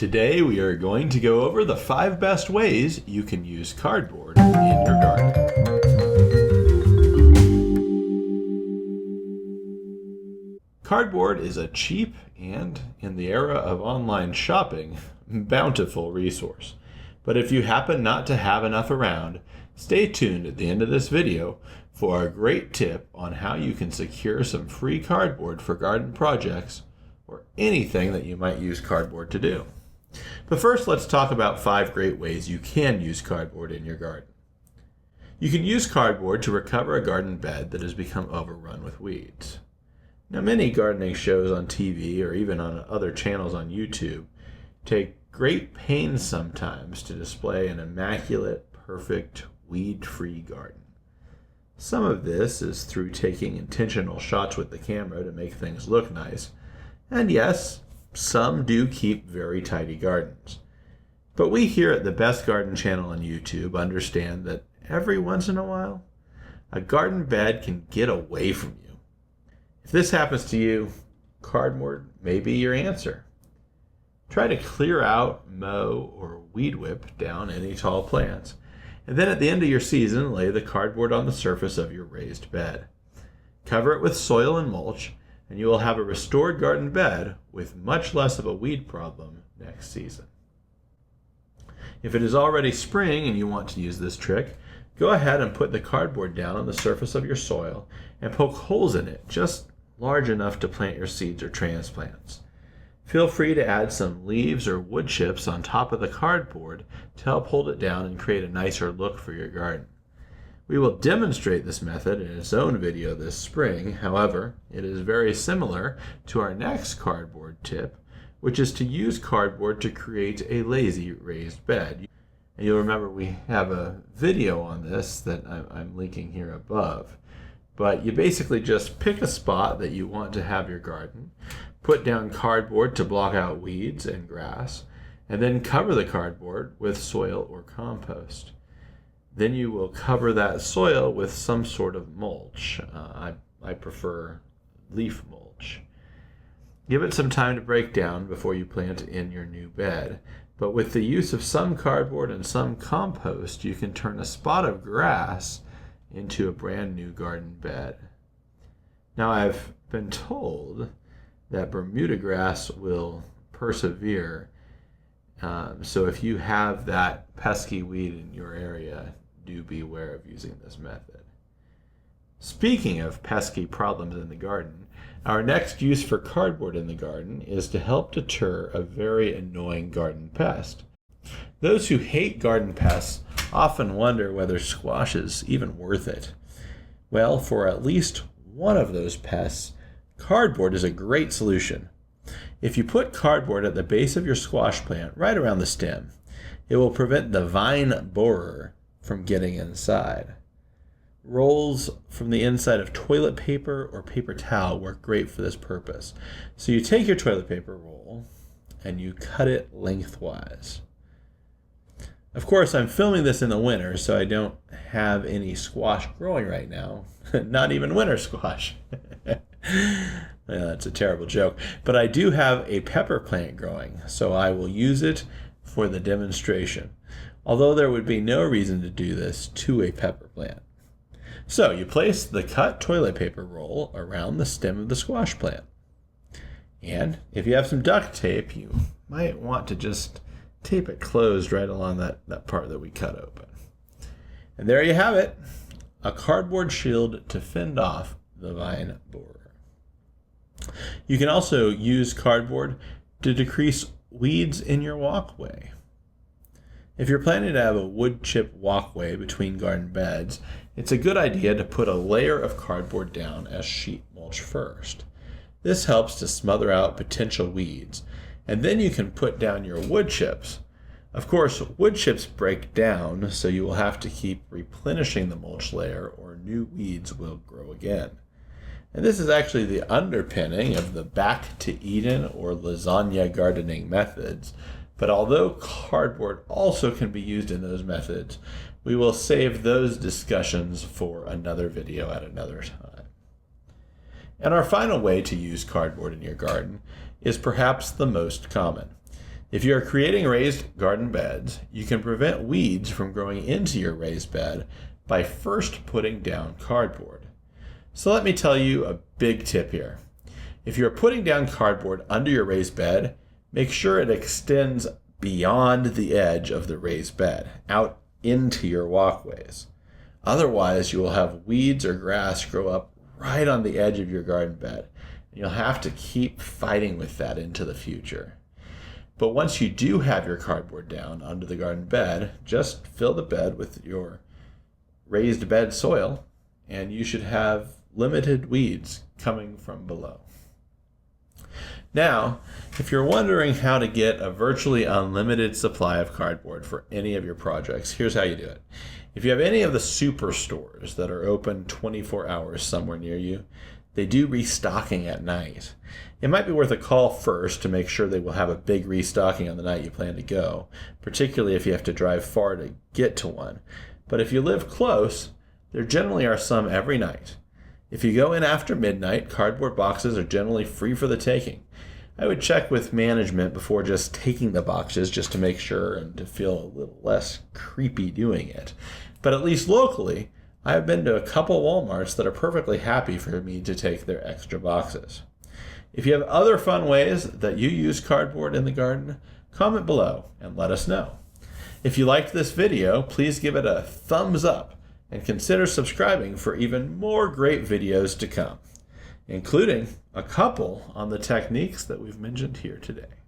Today we are going to go over the 5 best ways you can use cardboard in your garden. Cardboard is a cheap and, in the era of online shopping, bountiful resource. But if you happen not to have enough around, stay tuned at the end of this video for a great tip on how you can secure some free cardboard for garden projects or anything that you might use cardboard to do. But first, let's talk about 5 great ways you can use cardboard in your garden. You can use cardboard to recover a garden bed that has become overrun with weeds. Now, many gardening shows on TV or even on other channels on YouTube take great pains sometimes to display an immaculate, perfect, weed-free garden. Some of this is through taking intentional shots with the camera to make things look nice. And yes, some do keep very tidy gardens. But we here at the Best Garden channel on YouTube understand that every once in a while, a garden bed can get away from you. If this happens to you, cardboard may be your answer. Try to clear out, mow, or weed whip down any tall plants. And then at the end of your season, lay the cardboard on the surface of your raised bed. Cover it with soil and mulch, and you will have a restored garden bed with much less of a weed problem next season. If it is already spring and you want to use this trick, go ahead and put the cardboard down on the surface of your soil and poke holes in it just large enough to plant your seeds or transplants. Feel free to add some leaves or wood chips on top of the cardboard to help hold it down and create a nicer look for your garden. We will demonstrate this method in its own video this spring. However, it is very similar to our next cardboard tip, which is to use cardboard to create a lazy raised bed. And you'll remember we have a video on this that I'm linking here above. But you basically just pick a spot that you want to have your garden, put down cardboard to block out weeds and grass, and then cover the cardboard with soil or compost. Then you will cover that soil with some sort of mulch. I prefer leaf mulch. Give it some time to break down before you plant in your new bed. But with the use of some cardboard and some compost, you can turn a spot of grass into a brand new garden bed. Now, I've been told that Bermuda grass will persevere. So if you have that pesky weed in your area, do beware of using this method. Speaking of pesky problems in the garden, our next use for cardboard in the garden is to help deter a very annoying garden pest. Those who hate garden pests often wonder whether squash is even worth it. Well, for at least one of those pests, cardboard is a great solution. If you put cardboard at the base of your squash plant, right around the stem, it will prevent the vine borer from getting inside. Rolls from the inside of toilet paper or paper towel work great for this purpose. So you take your toilet paper roll and you cut it lengthwise. Of course, I'm filming this in the winter, so I don't have any squash growing right now. Not even winter squash. Well, that's a terrible joke. But I do have a pepper plant growing, so I will use it for the demonstration. Although there would be no reason to do this to a pepper plant. So you place the cut toilet paper roll around the stem of the squash plant. And if you have some duct tape, you might want to just tape it closed right along that part that we cut open. And there you have it, a cardboard shield to fend off the vine borer. You can also use cardboard to decrease weeds in your walkway. If you're planning to have a wood chip walkway between garden beds, it's a good idea to put a layer of cardboard down as sheet mulch first. This helps to smother out potential weeds, and then you can put down your wood chips. Of course, wood chips break down, so you will have to keep replenishing the mulch layer or new weeds will grow again. And this is actually the underpinning of the back to Eden or lasagna gardening methods. But although cardboard also can be used in those methods, we will save those discussions for another video at another time. And our final way to use cardboard in your garden is perhaps the most common. If you are creating raised garden beds, you can prevent weeds from growing into your raised bed by first putting down cardboard. So let me tell you a big tip here. If you're putting down cardboard under your raised bed, make sure it extends beyond the edge of the raised bed, out into your walkways. Otherwise, you will have weeds or grass grow up right on the edge of your garden bed, and you'll have to keep fighting with that into the future. But once you do have your cardboard down under the garden bed, just fill the bed with your raised bed soil, and you should have limited weeds coming from below. Now, if you're wondering how to get a virtually unlimited supply of cardboard for any of your projects, here's how you do it. If you have any of the superstores that are open 24 hours somewhere near you, they do restocking at night. It might be worth a call first to make sure they will have a big restocking on the night you plan to go, particularly if you have to drive far to get to one. But if you live close, there generally are some every night. If you go in after midnight, cardboard boxes are generally free for the taking. I would check with management before just taking the boxes just to make sure and to feel a little less creepy doing it. But at least locally, I have been to a couple Walmarts that are perfectly happy for me to take their extra boxes. If you have other fun ways that you use cardboard in the garden, comment below and let us know. If you liked this video, please give it a thumbs up and consider subscribing for even more great videos to come, including a couple on the techniques that we've mentioned here today.